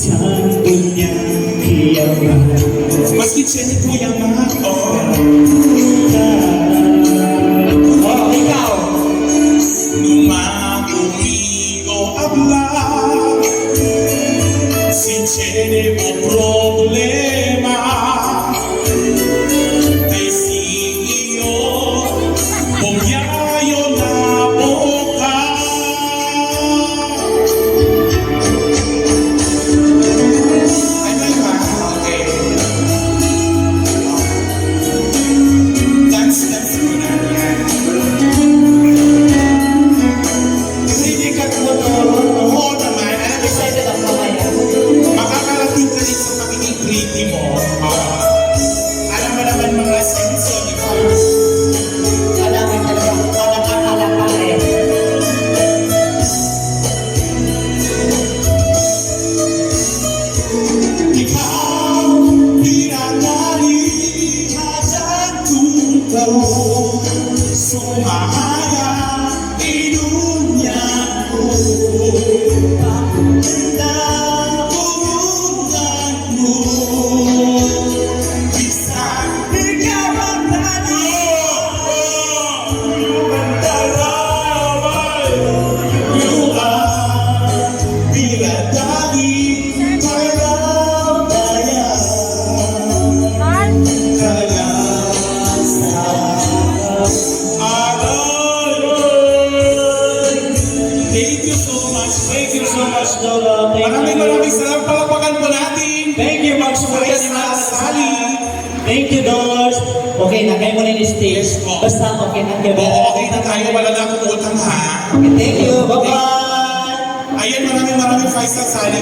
Saan niya kiyaman Maski siya ni Kuya Mac, ikaw nung mag-umigo abla, si Chene mo problema, kay si iyo, bumyayo na boka. Ay, may ba? Okay. That's good na yan. Hindi ka oo naman. excited ako mamaya Makakarating ka rin sa pagiging pretty mo. Alam mo naman mga senso, di ba? kailangan talaga nakakala pa Ikaw, pinanali hajat tungkol, sumahaya inunya ko. Na hubungan mo, bisan ikaw ang tani. You are pinadali parang bayan. Thank you so much. thank you so much Lola Maraming salamat. Palapakan po natin. thank you magsubukan ni Mama Sally. thank you Dolores okay na kayo muna ni stage Yes, po. basta okay na kayo Okay na tayo. Wala na akong utang ha. thank you bye bye Ayan, maraming 5 star Sally.